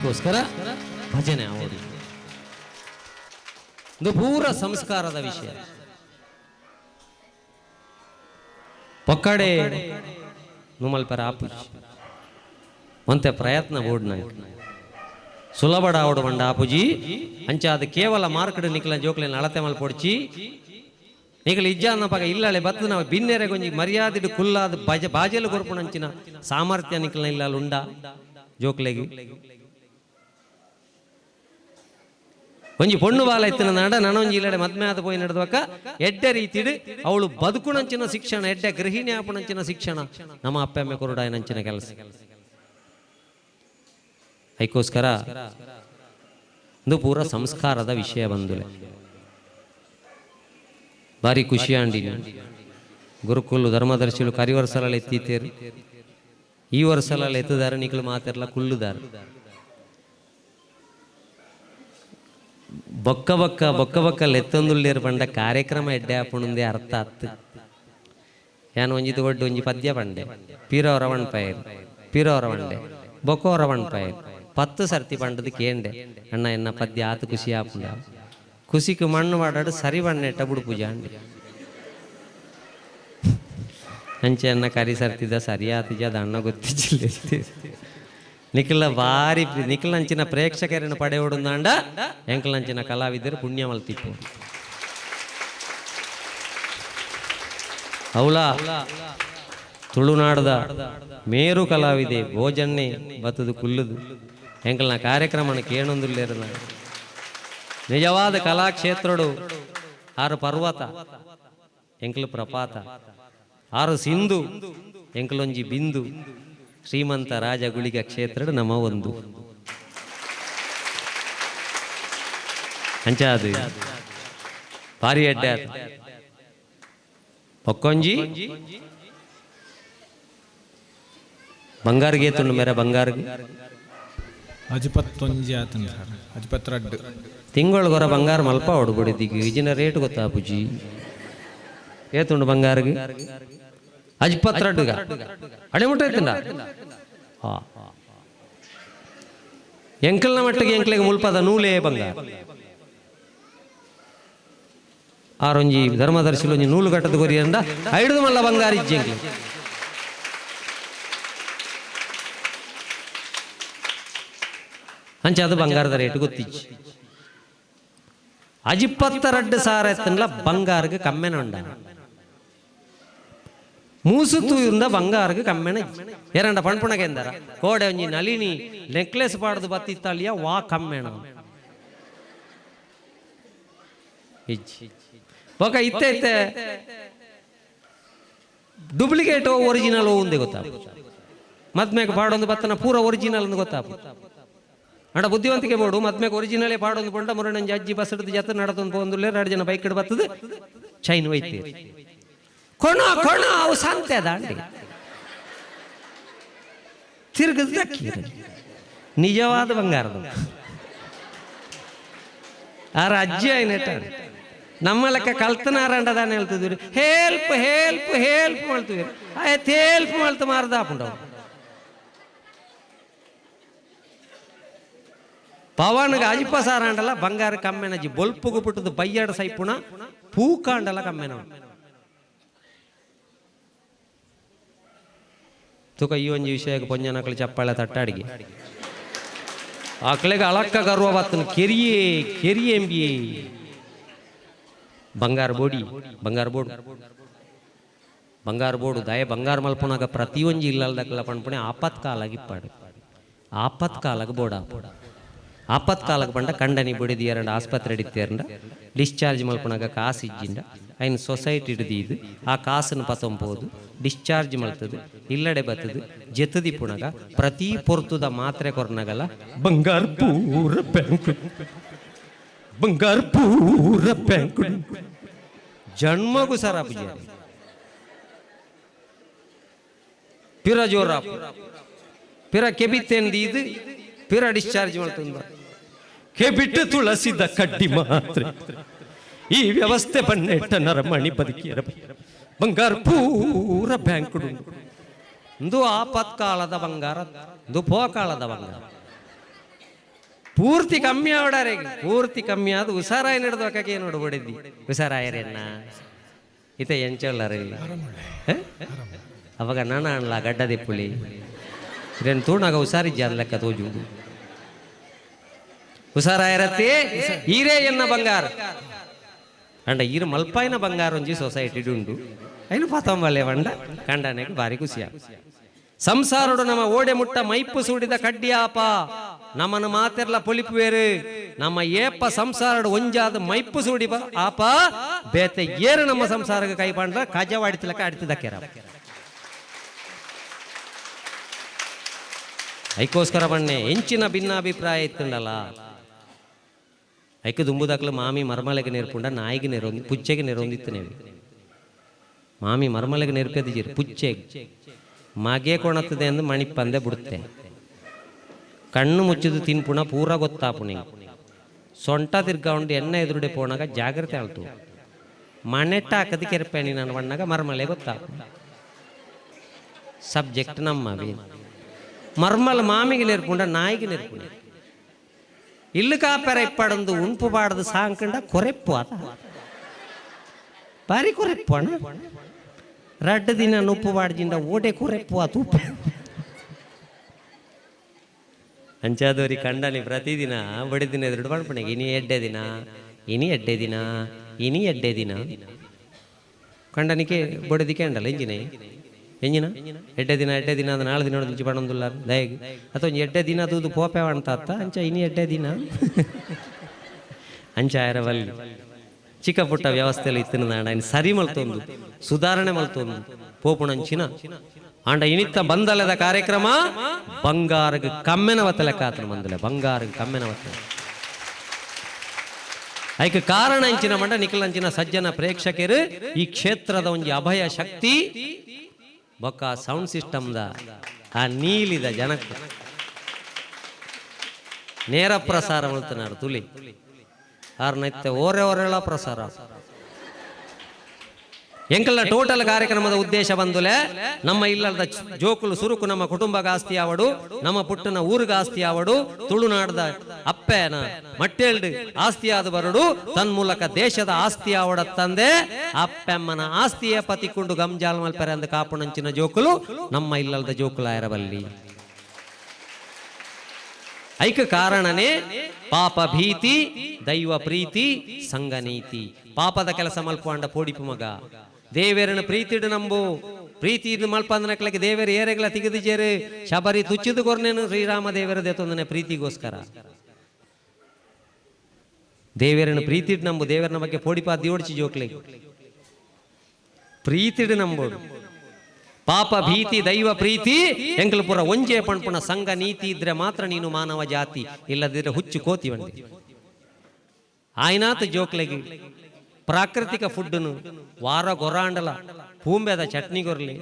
ಗೋಸ್ಕರ ಭಜನೆ ಆವೋದು ಇದು ಪೂರ ಸಂಸ್ಕಾರದ ವಿಷಯ. ಪಕ್ಕಡೆ ನುಮಲ್ಪರ ಆಪುಜಿ ಒಂತೆ ಪ್ರಯತ್ನ ಬೋಡ್ನ ಸುಲಭಡ ಆವಡು ಬಂಡ ಆಪುಜಿ ಅಂಚ ಅದು ಕೇವಲ ಮಾರ್ಕೆಟ್ ನಿಕ್ಲ ಜೋಕ್ಲೆನ ಅಳತೆ ಮಲ್ ಪೊಡ್ಚಿ ನಿಖಲ್ ಇಜ್ಜಾನ ಪಗ ಇಲ್ಲಳೆ ಬತ್ತು ನಾವು ಬಿನ್ನೆರೆ ಗೊಂಜಿ ಮರ್ಯಾದಿಡು ಕುಲ್ಲಾದ ಬಾಜೆಲು ಕೊರ್ಪುಣಂಚಿನ ಸಾಮರ್ಥ್ಯ ನಿಖಲ್ನ ಇಲ್ಲ ಉಂಡ ಜೋಕ್ಲೆಗಿ ಒಂಜಿ ಪೊಣ್ಣು ಬಾಲ ಎತ್ತಿನ ನಡ ನನೊಂಜಿ ಇಲ್ಲಡೆ ಮದ್ಮೆ ಆದ ಪೋಯಿ ನಡೆದವಕ್ಕ ಎಡ್ಡೆ ರೀತಿಡು ಅವಳು ಬದುಕುಣಂಚಿನ ಶಿಕ್ಷಣ ಎಡ್ಡೆ ಗೃಹಿಣಿ ಆಪುಣಂಚಿನ ಶಿಕ್ಷಣ ನಮ್ಮ ಅಪ್ಪೆಮ್ಮೆ ಕೊರುಡಾಯನಂಚಿನ ಕೆಲಸ ಅದಕ್ಕೋಸ್ಕರ ಇದು ಪೂರ ಸಂಸ್ಕಾರದ ವಿಷಯ ಬಂದುಲೆ ಬಾರಿ ಖುಷಿ ಅಂಡಿನಿ ಗುರುಕುಲ್ಲು ಧರ್ಮದರ್ಶಿಲು ಕರಿವರ್ಸಲ ಎತ್ತಿತ್ತೇರು ಈ ವರ್ಷಲ ಎತ್ತದಾರ ನಿಕ್ಲು ಮಾತೆರ್ಲ ಕುಲ್ಲುದಾರ ಬೊಕ್ಕ ಬೊಕ್ಕ ಬೊಕ್ಕ ಬೊಕ್ಕ ಲೆತ್ತೊಂದುಳ್ಳೇರು ಪಂಡ ಕಾರ್ಯಕ್ರಮ ಎಡ್ಡೆ ಆಪುಣಂದೇ ಅರ್ಥ ಅತ್ತು ಯಾನು ಒಂಜಿದು ಒಡ್ಡು ಒಂಜಿ ಪದ್ಯ ಪಂಡೆ ಪೀರವರ ವಣ್ಪಯರು ಪೀರವರ ವಂಡೆ ಬೊಕ್ಕವರ ವಣ್ಪಯರು 10 ಸರ್ತಿ ಪಂಡದು ಕೇಂಡೆ ಅಣ್ಣ ಎನ್ನ ಪದ್ಯ ಆತು ಖುಷಿ ಆಪುಂಡ ಖುಷಿಗೆ ಮಣ್ಣು ಮಾಡಾಡು ಸರಿ ಬಣ್ಣೆಟ್ಟ ಬುಡು ಪೂಜಾ ಅಂಡಿ ಅಂಚೆ ಅನ್ನ ಕರಿ ಸರ್ತಿದ ಸರಿಯಾತಿಜ ಅದು ಅಣ್ಣ ಗೊತ್ತಿಲ್ಲ ನಿಖಿಲ ಭಾರಿ ನಿಖಿಲ್ ಅಂಚಿನ ಪ್ರೇಕ್ಷಕರನ್ನು ಪಡೆ ಹೊಡುಂದಾಂಡ ಎಂಕಲ್ ಅಂಚಿನ ಕಲಾವಿದರು ಪುಣ್ಯ ಮಲ್ತಿಪ್ಪು ಅವಳ ತುಳುನಾಡದ ಮೇರು ಕಲಾವಿದೆ ಭೋಜನ್ನೇ ಬತ್ತದು ಕುಲ್ಲುದು ಎಂಕಲ್ನ ಕಾರ್ಯಕ್ರಮನ ಕೇಳೊಂದುಲ್ಲೇರ ನಿಜವಾದ ಕಲಾಕ್ಷೇತ್ರಡು 6 ಪರ್ವತ ಎಂಕಲು ಪ್ರಪಾತ 6 ಸಿಂಧು ಎಂಕಲೊಂಜಿ ಬಿಂದು ಶ್ರೀಮಂತ ರಾಜ ಗುಳಿಗ ಕ್ಷೇತ್ರ ನಮ್ಮ ಒಂದು ಅಂಚಾದು ಭಾರಿ ಅಡ್ಡೆ ಒಕ್ಕೊಂಜಿ ಬಂಗಾರಿಗೆ ತುಂಡು ಮೇರೆ ಬಂಗಾರಿಗೆ ತಿಂಗಳಗೊರ ಬಂಗಾರ ಮಲ್ಪ ಹೊಡ್ಬಿಡಿದ್ದೀಗ ಈಜಿನ ರೇಟ್ ಗೊತ್ತಾ ಪೂಜಿ ಏತುಂಡು ಬಂಗಾರಿಗೆ ಅಜ್ಪತ್ರಡ್ಡುಗ ಅಡೆ ಮುಟ್ಟ ಐತಂಡ ಎಂಕಲ್ನ ಮಟ್ಟಿಗೆ ಎಂಕ್ಲೆಗೆ ಮುಲ್ಪದ ನೂಲೇ ಬಂಗಾರ ಆರೊಂಜಿ ಧರ್ಮದರ್ಶಿಲು ಒಂಜಿ ನೂಲು ಗಟ್ಟದ ಗೊರಿ ಅಂಡ ಐಡುದು ಮಲ್ಲ ಬಂಗಾರ ಇಜ್ಜೆಂಕ್ಲೆ ಅಂಚ ಅದು ಬಂಗಾರದ ರೇಟ್ ಗೊತ್ತಿಜ್ಜಿ ಅಜಿಪ್ಪತ್ತರಡ್ಡು ಸಾರ ಎತ್ತನ್ಲ ಬಂಗಾರಿಗೆ ಕಮ್ಮೆನ ಉಂಡ ಮೂಸುತ್ತು ಇಂದ ಬಂಗಾರಿಗೆ ಕಮ್ಮೆನ ಎರಡ ಪಣ್ಪುಣಗೆ ಎಂದರ ಕೋಡೆ ಒಂಜಿ ನಲಿನಿ ನೆಕ್ಲೆಸ್ ಪಾಡದು ಬತ್ತಿತ್ತಳಿಯ ವಾ ಕಮ್ಮೆಣ ಇಜ್ಜಿ ಒಕ ಇತ್ತೆ ಇತ್ತೆ ಡೂಪ್ಲಿಕೇಟ್ ಒರಿಜಿನಲ್ ಒಂದೇ ಗೊತ್ತಾಪ ಮದ್ಮೆಗೆ ಪಾಡೊಂದು ಬತ್ತನ ಪೂರ ಒರಿಜಿನಲ್ ಒಂದು ಗೊತ್ತಾಪ ಅಡ ಬುದ್ಧಿವಂತಿಕೆ ಬೋಡು ಮದ್ಮೆಗೆ ಒರಿಜಿನಲೇ ಪಾಡೊಂದು ಪಂಡ ಮುರಣಂಜಿ ಅಜ್ಜಿ ಬಸಡ್ದು ಜತ ನಡತೊಂದು ಪೋಂದುಲ್ಲೆ 2 ಜನ ಬೈಕ್ ಬತ್ತದು ಚೈನ್ ಒಯ್ತೀರಿ ಕೊಣ ಕೊಣ ಅವು ಸಂತೆ ಅದ ಅಂಡಿ ತಿರುಗದ ನಿಜವಾದ ಬಂಗಾರದ ಆ ರಾಜ್ಯ ಏನೇಟ ನಮ್ಮ ಲೆಕ್ಕ ಕಲ್ತನಾರಂಡದಾನೆ ಹೇಳ್ತಿದ್ವಿ ಹೆಲ್ಪ್ ಹೆಲ್ಪ್ ಹೆಲ್ಪ್ ಮಾಡ್ತೀವಿ ಆಯ್ತು ಹೆಲ್ಪ್ ಮಾಡ್ತು ಮಾರ್ದ ಹಾಕೊಂಡವ್ ಪವನ್ಗೆ ಅಜಿಪ ಸಾರಾಂಡಲ್ಲ ಬಂಗಾರ ಕಮ್ಮೆನಜಿ ಬೊಲ್ಪುಗು ಬಿಟ್ಟದು ಬಯ್ಯಾಡ ಸೈಪುಣ ಪೂಕಾಂಡಲ್ಲ ಕಮ್ಮೆನ ತುಕ ಈ ಒಂಜಿ ವಿಷಯಕ್ಕೆ ಪೊಂಜನಕಳು ಚಪ್ಪಾಳೆ ತಟ್ಟಾಡಿಗೆ ಆಕಳಿಗೆ ಅಳಕ್ಕ ಗರ್ವ ಬತ್ತನ ಕೆರಿಯೇ ಕೆರಿಯೇ ಎಂಬಿಯೇ ಬಂಗಾರ ಬೋಡಿ ಬಂಗಾರ ಬೋಡು ಬಂಗಾರ ಬೋಡು ದಯ ಬಂಗಾರ ಮಲ್ಪನಾಗ ಪ್ರತಿಯೊಂಜಿ ಇಲ್ಲಲ್ದಕ್ಕಲ್ಲ ಪಣ್ಪಣೆ ಆಪತ್ಕಾಲಾಗಿ ಇಪ್ಪಾಡು ಆಪತ್ಕಾಲಾಗ ಬೋಡ ಆಪತ್ಕಾಲಕ್ಕೆ ಬಂಡ ಕಂಡನಿ ಬುಡಿದು 2 ಆಸ್ಪತ್ರೆ ಹಿಡಿತೇರಂಡ ಡಿಸ್ಚಾರ್ಜ್ ಮಲ್ಪನಾಗ ಕಾಸು ಇಜ್ಜಿಂಡ ಐನ್ ಸೊಸೈಟಿ ಹಿಡಿದು ಆ ಕಾಸನ್ನು ಪತಂಬೋದು ಡಿಸ್ಚಾರ್ಜ್ ಮಲ್ತದು ಇಲ್ಲಡೆ ಬತ್ತದು ಜೆತ್ತದಿ ಪುಣಗ ಪ್ರತಿ ಪೊರ್ತುದ ಮಾತ್ರೆ ಕೊರ್ನಗಲ್ಲ ಬಂಗಾರ ಪೂರ ಬ್ಯಾಂಕ್ ಬಂಗಾರ ಪೂರ ಬ್ಯಾಂಕ್ ಜನ್ಮಗೂ ಸರ ಪೂಜೆ ಪಿರ ಜೋರ ಪಿರ ಕೆಬಿತ್ತೇಂದು ಪಿರ ಡಿಸ್ಚಾರ್ಜ್ ಮಾಡ್ತಂದ ಕೆಬಿಟ್ಟು ತುಳಸಿದ ಕಡ್ಡಿ ಮಾತ್ರ ಈ ವ್ಯವಸ್ಥೆ ಬನ್ನೆಟ್ಟ ನರಮಣಿ ಬದುಕಿಯರ ಬಂಗಾರ ಪೂರ ಬ್ಯಾಂಕ್ ಒಂದು ಆಪತ್ಕಾಲದ ಬಂಗಾರ ಒಂದು ಪೋಕಾಲದ ಬಂಗಾರ ಪೂರ್ತಿ ಕಮ್ಮಿ ಆವಡಾರೆ ಪೂರ್ತಿ ಕಮ್ಮಿ ಆದ ಹುಷಾರಾಯಿ ನಡೆದು ಅಕ್ಕಕ್ಕೆ ನೋಡು ಹೊಡಿದ್ದಿ ಹುಷಾರಾಯರೆನ್ನ ಇತ ಎಂಚೊಲ್ಲರಿ ಅವಾಗ ನಾನು ಅಣ್ಣ ಗಡ್ಡದೆ ಪುಳಿ ಇದೇನು ತೂಣಾಗ ಹುಷಾರಿಜ್ಜ ಲೆಕ್ಕ ತೋಜು ಹುಷಾರಾಯರತ್ತಿ ಈರೇ ಎನ್ನ ಬಂಗಾರ ಅಂಡ ಈರು ಮಲ್ಪಾಯಿನ ಬಂಗಾರ ಒಂಜಿ ಸೊಸೈಟಿ ಉಂಡು ಐನು ಪತಂಬಲ್ಲೆ ಬಂಡ ಕಂಡನೆಗೆ ಭಾರಿ ಖುಷಿಯ ಸಂಸಾರೋಡು ನಮ್ಮ ಓಡೆ ಮುಟ್ಟ ಮೈಪು ಸೂಡಿದ ಕಡ್ಡಿಯಾಪ ನಮ್ಮನ್ನು ಮಾತೆರ್ಲ ಪೊಲಿಪುವೇರು ನಮ್ಮ ಏಪ ಸಂಸಾರಡು ಒಂಜಾದ ಮೈಪು ಸೂಡಿ ಆಪ ಬೇತೆ ಏರು ನಮ್ಮ ಸಂಸಾರಕ್ಕೆ ಕೈ ಪಂಡ್ರ ಕಜವಾಡಿತಲಕ ಆಡ್ತಿದ್ದಕ್ಕೆರ ಐಕೋಸ್ಕರ ಬಣ್ಣೆ ಹೆಂಚಿನ ಭಿನ್ನಾಭಿಪ್ರಾಯ ಇತ್ತುಂಡಲ್ಲ ಐಕ ದುಂಬುದಾಕ್ಲು ಮಾಮಿ ಮರ್ಮಲೆಗೆ ನೇರ್ಪುಂಡ ನಾಯಿಗೆ ನೆರೊಂದಿ ಪುಚ್ಚೆಗೆ ನೆರೊಂದಿತ್ತು ನೀವು ಮಾಮಿ ಮರ್ಮಲೆಗೆ ನೆರ್ಪದಿದ್ದೀರಿ ಪುಚ್ಚೆಗೆ ಮಗೆ ಕೊಣತ್ತದೆ ಅಂದು ಮಣಿಪ್ಪಂದೆ ಬಿಡುತ್ತೆ ಕಣ್ಣು ಮುಚ್ಚಿದು ತಿನ್ಪುಣ ಪೂರ ಗೊತ್ತಾಪುಣಿ ಸೊಂಟ ತಿರ್ಗಾಕೊಂಡು ಎಣ್ಣೆ ಎದುರುಡೆ ಪೋಣಾಗ ಜಾಗ್ರತೆ ಆಳ್ತು ಮನೆಟ್ಟ ಹಾಕದಿ ಕೆರ್ಪೇಣಿ ನನ್ನ ಬಣ್ಣಾಗ ಮರ್ಮಲೆ ಗೊತ್ತಾಪು ಸಬ್ಜೆಕ್ಟ್ ನಮ್ಮ ಮರ್ಮಲ್ ಮಾಮಿಗೆ ನೆರ್ಪುಂಡ ನಾಯಿಗೆ ನೆರ್ಪುಣ ಇಲ್ಲು ಕಾಪೆರ ಇಪ್ಪಡಂದು ಉಂಪು ಬಾಡದು ಸಾಂಕಂಡ ಕೊರೆಪ್ಪು ಆತ ಬಾರಿ ಕೊರೆಪ್ಪು ಅಣ್ಣ ರಡ್ಡು ದಿನ ಉಪ್ಪು ಬಾಡ್ಜಿಂದ ಓಡೆ ಕೊರೆಪ್ಪು ಆತು ಉಪ್ಪು ಅಂಚಾದವ್ರಿ ಕಂಡನಿ ಪ್ರತಿದಿನ ಬಡಿದಿನ ಎದುರು ಮಾಡ್ಪಣೆಗೆ ಇನಿ ಎಡ್ಡೆ ದಿನ ಇನಿ ಎಡ್ಡೆ ದಿನ ಇನಿ ಎಡ್ಡೆ ದಿನ ಕಂಡನಿಕೆ ಬಡಿದಿಕೆ ಅಂಡಲ್ಲ ಎಂಜಿನ ಎಂಜಿನ ಎಡ್ಡೆ ದಿನ ಅದು ನಾಳೆ ದಿನ ನೋಡಿದ ಪಣಂದುಲ್ಲ ದಯಗೆ ಅಥವಾ ಎಡ್ಡೆ ದಿನ ಅದು ಪೋಪೆ ಅಂತ ಅತ್ತ ಅಂಚ ಇನಿ ಎಡ್ಡೆ ದಿನ ಅಂಚ ಆಯರವಲ್ಲಿ ಚಿಕ್ಕ ಪುಟ್ಟ ವ್ಯವಸ್ಥೆಯಲ್ಲಿ ಇತ್ತಿನ ನಾಡ ಇನ್ನು ಸರಿ ಮಲ್ತೊಂದು ಸುಧಾರಣೆ ಮಲ್ತೊಂದು ಪೋಪುಣಂಚಿನ ಆಂಡ ಇನಿತ್ತ ಬಂದಲದ ಕಾರ್ಯಕ್ರಮ ಬಂಗಾರಗ ಕಮ್ಮೆನ ವತ್ತಲೆ ಕಾತನ ಬಂದಲೆ ಬಂಗಾರಗ ಕಮ್ಮೆನ ವತ್ತಲೆ ಐಕ ಕಾರಣ ಇಂಚಿನ ಮಂಡ ನಿಖಲಂಚಿನ ಸಜ್ಜನ ಪ್ರೇಕ್ಷಕರು ಈ ಕ್ಷೇತ್ರದ ಒಂಜಿ ಅಭಯ ಶಕ್ತಿ ಬೊಕ್ಕ ಸೌಂಡ್ ಸಿಸ್ಟಮ್ದ ಆ ನೀಲಿದ ಜನಕ್ಕೆ ನೇರ ಪ್ರಸಾರ ಮಾಡ್ತಾರ ತುಲಿ ಆರ್ನೈತೆ ಓರೆಲ್ಲ ಪ್ರಸಾರ ಎಂಕಲ್ನ ಟೋಟಲ್ ಕಾರ್ಯಕ್ರಮದ ಉದ್ದೇಶ ಬಂದುಲೆ ನಮ್ಮ ಇಲ್ಲದ ಜೋಕುಲು ಸುರುಕು ನಮ್ಮ ಕುಟುಂಬಗ ಆಸ್ತಿ ಆವಡು ನಮ್ಮ ಪುಟ್ಟನ ಊರಿಗೆ ಆಸ್ತಿ ಆವಡು ತುಳುನಾಡದ ಅಪ್ಪೆನ ಮಟ್ಟೆಲ್ಡ್ ಆಸ್ತಿ ಆದ ಬರಡು ತನ್ಮೂಲಕ ದೇಶದ ಆಸ್ತಿ ಆವಡ ತಂದೆ ಅಪ್ಪೆಮ್ಮನ ಆಸ್ತಿಯ ಪತಿಕೊಂಡು ಗಂಜಾಲ್ ಮಲ್ಪೆರೆ ಅಂದ ಕಾಪುಣಂಚಿನ ಜೋಕುಲು ನಮ್ಮ ಇಲ್ಲದ ಜೋಕುಲ ಇರಬಲ್ಲಿ ಐಕ ಕಾರಣನೇ ಪಾಪ ಭೀತಿ ದೈವ ಪ್ರೀತಿ ಸಂಘ ನೀತಿ ಪಾಪದ ಕೆಲಸ ಮಲ್ಪಂಡ ಪೋಡಿಪು ಮಗ ದೇವೇರನ ಪ್ರೀತಿಡು ನಂಬು ಪ್ರೀತಿ ಮಲ್ಪಂದನಕ್ಲಕ್ಕೆ ದೇವೇರು ಏರೆಗಳ ತೆಗೆದಿಜೇರು ಶಬರಿ ತುಚ್ಚಿದು ಕೊರ್ನೇನು ಶ್ರೀರಾಮ ದೇವರದೇ ತೊಂದನೆ ಪ್ರೀತಿಗೋಸ್ಕರ ದೇವೇರನ ಪ್ರೀತಿಡು ನಂಬು ದೇವರನ ಬಗ್ಗೆ ಪೋಡಿಪಾ ದಿಯೋಡ್ಚಿ ಜೋಕ್ಲೆ ಪ್ರೀತಿಡು ನಂಬೋಡು ಪಾಪ ಭೀತಿ ದೈವ ಪ್ರೀತಿ ಎಂಕಲ್ಪುರ ಒಂಜೆ ಪಣ್ಪುಣ ಸಂಘ ನೀತಿ ಇದ್ರೆ ಮಾತ್ರ ನೀನು ಮಾನವ ಜಾತಿ ಇಲ್ಲದಿದ್ರೆ ಹುಚ್ಚು ಕೋತಿವಂಡಿ ಆಯ್ನಾತ್ ಜೋಕ್ಲೆಗೆ ಪ್ರಾಕೃತಿಕ ಫುಡ್ನು ವಾರ ಗೊರಾಂಡಲ ಪೂಂಬೆದ ಚಟ್ನಿ ಕೊರ್ಲಿ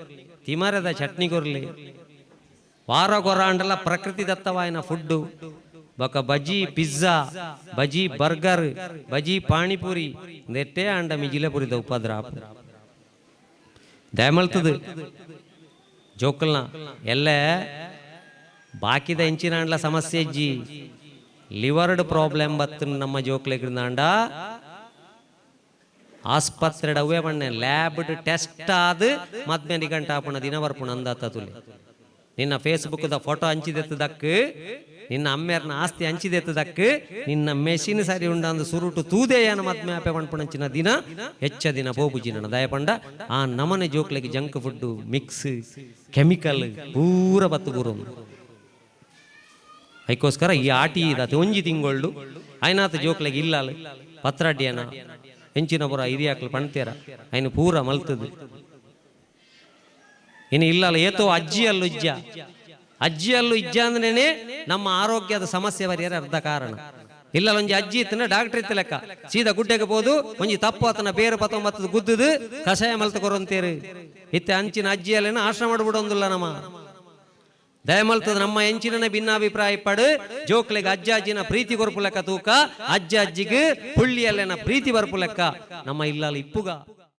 ತಿಮರದ ಚಟ್ನಿ ಕೊರ್ಲಿ ವಾರ ಗೊರಾಂಡಲ ಪ್ರಕೃತಿ ದತ್ತವಾಯಿನ ಫುಡ್ಡು ಬೊಕ ಬಜಿ ಪಿಜ್ಜಾ ಬಜಿ ಬರ್ಗರ್ ಬಜಿ ಪಾಣಿಪುರಿ ನೆಟ್ಟೆ ಅಂಡ ಮಿಜಿಲೆ ಪುರಿದ ಉಪದ್ರಾಪ ದಯಮಲ್ತದು ಜೋಕಲ್ನ ಎಲ್ಲ ಬಾಕಿದ ಹೆಂಚಿನ ಅಂಡ್ಲ ಸಮಸ್ಯೆ ಇಜ್ಜಿ ಲಿವರ್ಡ್ ಪ್ರಾಬ್ಲಮ್ ಬತ್ತು ನಮ್ಮ ಜೋಕ್ಲೆಗ್ರಿಂದಾಂಡ ಆಸ್ಪತ್ರೆ ಅವೇ ಬಣ್ಣೆ ಲ್ಯಾಬ್ ಟೆಸ್ಟ್ ಆದ ಮದ್ಮೆ ನಿಗಂಟಾಪುಣ ದಿನ ಬರ್ಪುಣ ಅಂದತ್ತ ತುಲಿ ನಿನ್ನ ಫೇಸ್ಬುಕ್ ದ ಫೋಟೋ ಹಂಚಿದೆತ್ತದಕ್ಕೆ ನಿನ್ನ ಅಮ್ಮೇರ್ನ ಆಸ್ತಿ ಹಂಚಿದೆತ್ತದಕ್ಕೆ ನಿನ್ನ ಮೆಷಿನ್ ಸರಿ ಉಂಡಂದು ಸುರುಟು ತೂದೇಯನ ಮದ್ಮೆ ಆಪೆ ಪಣ್ಪುಣಂಚಿನ ದಿನ ಹೆಚ್ಚ ದಿನ ಪೋಪುಜಿನ ದಯಪಂಡ ಆ ನಮನೆ ಜೋಕ್ಲೆಗೆ ಜಂಕ್ ಫುಡ್ ಮಿಕ್ಸ್ ಕೆಮಿಕಲ್ ಪೂರ ಬತ್ತು ಪೂರ ಅದಕ್ಕೋಸ್ಕರ ಈ ಆಟಿ ಇದ ಒಂಜಿ ತಿಂಗಳು ಆಯ್ನಾತ ಜೋಕ್ಲೆಗೆ ಇಲ್ಲ ಪತ್ರಡ್ಡಿಯನ ಹೆಂಚಿನ ಪುರ ಹಿರಿಯಾಕ್ಲು ಪಣ್ತೇರ ಐನು ಪೂರ ಮಲ್ತದು ಇನ್ನು ಇಲ್ಲಲ್ಲ ಏತೋ ಅಜ್ಜಿಯಲ್ಲೂ ಇಜ್ಜ ಅಂದ್ರೇನೆ ನಮ್ಮ ಆರೋಗ್ಯದ ಸಮಸ್ಯೆ ಬರೆಯರ ಅರ್ಧ ಕಾರಣ ಇಲ್ಲ ಒಂಜಿ ಅಜ್ಜಿ ಇತ್ತನ ಡಾಕ್ಟರ್ ಇತ್ತ ಲೆಕ್ಕ ಸೀದಾ ಗುಡ್ಡೆಗೆ ಬೋದು ಒಂಜಿ ತಪ್ಪು ಆತನ ಬೇರೆ 19 ಗುದ್ದುದು ಕಷಾಯ ಮಲ್ತ ಕೊರಂತೇರಿ ಇತ್ತೆ ಅಂಚಿನ ಅಜ್ಜಿಯಲ್ಲೇನ ಆಶ್ರಮ ಮಾಡ್ಬಿಡೊಂದಿಲ್ಲ ನಮ್ಮ ದಯಮಲ್ತದ ನಮ್ಮ ಎಂಚಿನ ಭಿನ್ನಾಭಿಪ್ರಾಯ ಪಡು ಜೋಕ್ಲೆಗೆ ಅಜ್ಜಿನ ಪ್ರೀತಿ ಕೊರಪು ಲೆಕ್ಕ ತೂಕ ಅಜ್ಜಿಗೆ ಪುಳ್ಳಿಯಲ್ಲೇನ ಪ್ರೀತಿ ಬರ್ಪು ಲೆಕ್ಕ ನಮ್ಮ ಇಲ್ಲಲ್ಲ ಇಪ್ಪುಗ